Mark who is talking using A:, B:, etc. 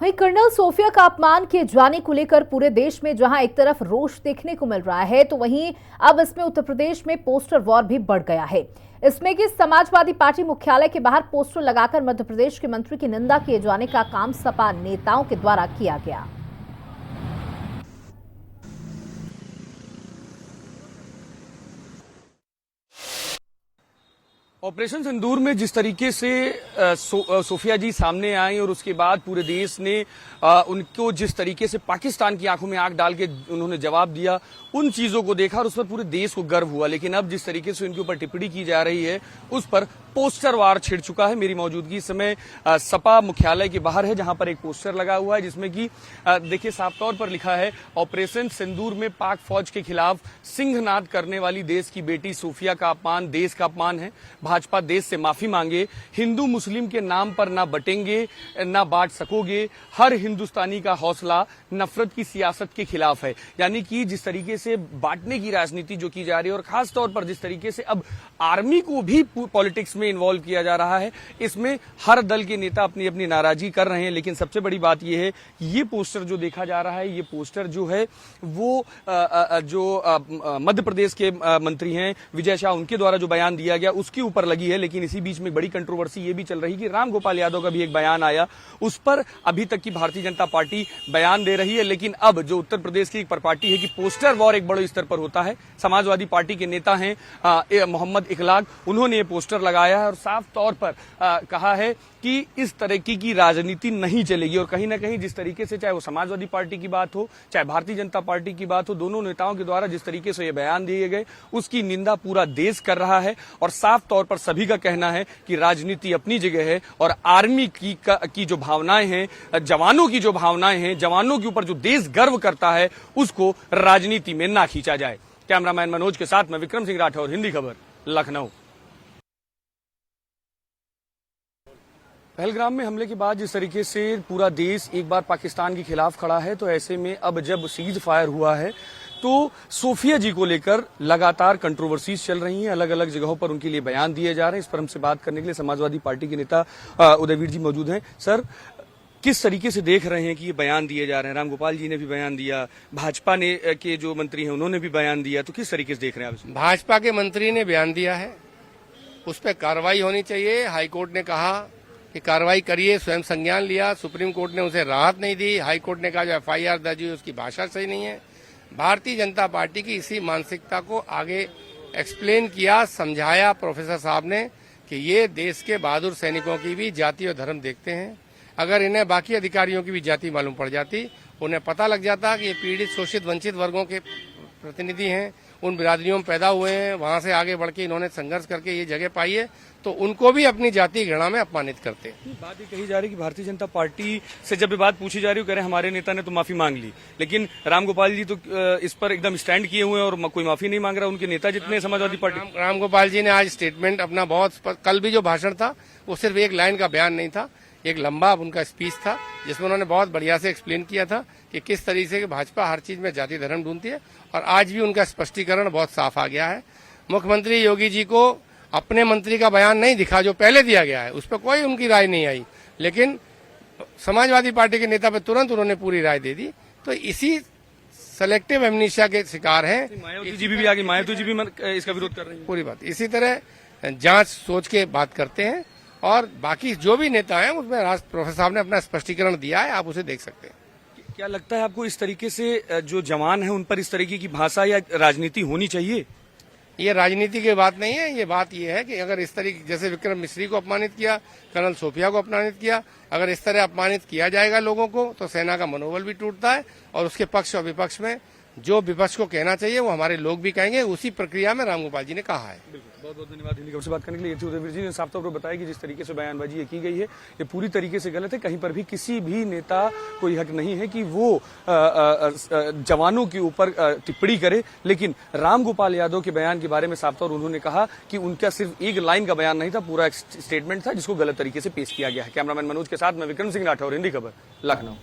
A: वहीं colonel Sophia का अपमान किए जाने को लेकर पूरे देश में जहां एक तरफ रोष देखने को मिल रहा है, तो वहीं अब इसमें उत्तर प्रदेश में पोस्टर वॉर भी बढ़ गया है। इसमें कि समाजवादी पार्टी मुख्यालय के बाहर पोस्टर लगाकर मध्य प्रदेश के मंत्री की निंदा किए जाने का काम सपा नेताओं के द्वारा किया गया।
B: ऑपरेशन सिंदूर में जिस तरीके से सोफिया जी सामने आई और उसके बाद पूरे देश ने उनको जिस तरीके से पाकिस्तान की आंखों में आंख डाल के उन्होंने जवाब दिया, उन चीजों को देखा और उस पर पूरे देश को गर्व हुआ। लेकिन अब जिस तरीके से उनके ऊपर टिप्पणी की जा रही है, उस पर पोस्टर वार छिड़ चुका है। मेरी मौजूदगी इस समय सपा मुख्यालय के बाहर है, जहां पर एक पोस्टर लगा हुआ है जिसमें कि देखिए साफ तौर पर लिखा है, ऑपरेशन सिंदूर में पाक फौज के खिलाफ सिंहनाद करने वाली देश की बेटी सोफिया का अपमान देश का अपमान है। भाजपा देश से माफी मांगे, हिंदू मुस्लिम के नाम पर ना बटेंगे ना बांट सकोगे, हर हिंदुस्तानी का हौसला नफरत की सियासत के खिलाफ है। यानी कि जिस तरीके से बांटने की राजनीति जो की जा रही है और खास तौर पर जिस तरीके से अब आर्मी को भी पॉलिटिक्स में इन्वॉल्व किया जा रहा है, इसमें हर दल के नेता अपनी अपनी नाराजगी कर रहे हैं। लेकिन सबसे बड़ी बात यह है, ये पोस्टर जो देखा जा रहा है, ये पोस्टर जो है वो जो मध्य प्रदेश के मंत्री हैं विजय शाह, उनके द्वारा जो बयान दिया गया उसके ऊपर लगी है। लेकिन इसी बीच में बड़ी कंट्रोवर्सी ये भी चल रही कि राम गोपाल यादव का भी एक बयान आया, उस पर अभी तक की भारतीय जनता पार्टी बयान दे रही है। लेकिन अब जो उत्तर प्रदेश की एक पार्टी है कि पोस्टर वॉर एक बड़े स्तर पर होता है। समाजवादी पार्टी के नेता हैं मोहम्मद इखलाक, उन्होंने ये पोस्टर लगाया है और साफ तौर पर कहा है कि इस तरह की राजनीति नहीं चलेगी। और कहीं ना कहीं जिस तरीके से चाहे वो समाजवादी पार्टी की बात हो, चाहे भारतीय जनता पार्टी की बात हो, दोनों नेताओं के द्वारा जिस तरीके से ये बयान दिए गए उसकी निंदा पूरा देश कर रहा है। और साफ तौर पर सभी का कहना है कि राजनीति अपनी जगह है और आर्मी की जो भावनाएं हैं, जवानों की जो भावनाएं हैं, जवानों के ऊपर जो देश गर्व करता है, उसको राजनीति में ना खींचा जाए। कैमरामैन मनोज के साथ मैं विक्रम सिंह राठौर, हिंदी खबर, लखनऊ। पहलगाम में हमले के बाद जिस तरीके से पूरा देश एक बार पाकिस्तान के खिलाफ खड़ा है, तो ऐसे में अब जब सीज फायर हुआ है तो सोफिया जी को लेकर लगातार कंट्रोवर्सीज चल रही हैं। अलग अलग जगहों पर उनके लिए बयान दिए जा रहे हैं। इस पर हमसे बात करने के लिए समाजवादी पार्टी के नेता उदयवीर जी मौजूद हैं। सर, किस तरीके से देख रहे हैं कि ये बयान दिए जा रहे हैं? राम गोपाल जी ने भी बयान दिया, भाजपा ने के जो मंत्री हैं उन्होंने भी बयान दिया, तो किस तरीके से देख रहे हैं आप?
C: भाजपा के मंत्री ने बयान दिया है, उस पर कार्रवाई होनी चाहिए। हाईकोर्ट ने कहा कि कार्रवाई करिए, स्वयं संज्ञान लिया। सुप्रीम कोर्ट ने उसे राहत नहीं दी। हाईकोर्ट ने कहा जो FIR दर्ज हुई उसकी भाषा सही नहीं है। भारतीय जनता पार्टी की इसी मानसिकता को आगे एक्सप्लेन किया, समझाया प्रोफेसर साहब ने कि ये देश के बहादुर सैनिकों की भी जाति और धर्म देखते हैं। अगर इन्हें बाकी अधिकारियों की भी जाति मालूम पड़ जाती, उन्हें पता लग जाता कि ये पीड़ित शोषित वंचित वर्गों के प्रतिनिधि हैं, उन बिरादरियों में पैदा हुए हैं, वहां से आगे बढ़ के इन्होंने संघर्ष करके ये जगह पाई है, तो उनको भी अपनी जाति घृणा में अपमानित करते हैं।
B: बात ये कही जा रही है कि भारतीय जनता पार्टी से जब ये बात पूछी जा रही है, कह रहे हैं हमारे नेता ने तो माफी मांग ली, लेकिन राम गोपाल जी तो इस पर एकदम स्टैंड किए हुए हैं और कोई माफी नहीं मांग रहा। उनके नेता जितने समाजवादी पार्टी
C: राम गोपाल जी ने आज स्टेटमेंट अपना कल भी जो भाषण था वो सिर्फ एक लाइन का बयान नहीं था, एक लंबा उनका स्पीच था जिसमें उन्होंने बहुत बढ़िया से एक्सप्लेन किया था कि किस तरीके से भाजपा हर चीज में जाति धर्म ढूंढती है। और आज भी उनका स्पष्टीकरण बहुत साफ आ गया है। मुख्यमंत्री योगी जी को अपने मंत्री का बयान नहीं दिखा जो पहले दिया गया है, उस पर कोई उनकी राय नहीं आई, लेकिन समाजवादी पार्टी के नेता पर तुरंत उन्होंने पूरी राय दे दी। तो इसी सेलेक्टिव एमनीशिया के शिकार हैं।
B: मायावती जी भी आगे, मायावती जी भी इसका विरोध कर रही हैं।
C: पूरी बात इसी तरह जांच सोच के बात करते हैं और बाकी जो भी नेता हैं उसमें प्रोफेसर साहब ने अपना स्पष्टीकरण दिया है, आप उसे देख सकते हैं।
B: क्या लगता है आपको इस तरीके से जो जवान है उन पर इस तरीके की भाषा या राजनीति होनी चाहिए?
C: ये राजनीति की बात नहीं है, ये बात ये है कि अगर इस तरीके जैसे विक्रम मिश्री को अपमानित किया, कर्नल सोफिया को अपमानित किया, अगर इस तरह अपमानित किया जाएगा लोगों को तो सेना का मनोबल भी टूटता है और उसके पक्ष और विपक्ष में जो विपक्ष को कहना चाहिए वो हमारे लोग भी कहेंगे। उसी प्रक्रिया में राम गोपाल जी ने कहा है।
B: बहुत बहुत धन्यवाद हिंदी खबर से बात करने के लिए। उदयवीर जी ने साफ तौर पर बताया कि जिस तरीके से बयानबाजी की गई है ये पूरी तरीके से गलत है। कहीं पर भी किसी भी नेता को हक नहीं है कि वो जवानों के ऊपर टिप्पणी करे। लेकिन राम गोपाल यादव के बयान के बारे में साफ तौर उन्होंने कहा कि उनका सिर्फ एक लाइन का बयान नहीं था, पूरा एक स्टेटमेंट था जिसको गलत तरीके से पेश किया गया है। कैमरामैन मनोज के साथ मैं विक्रम सिंह राठौर, हिंदी खबर, लखनऊ।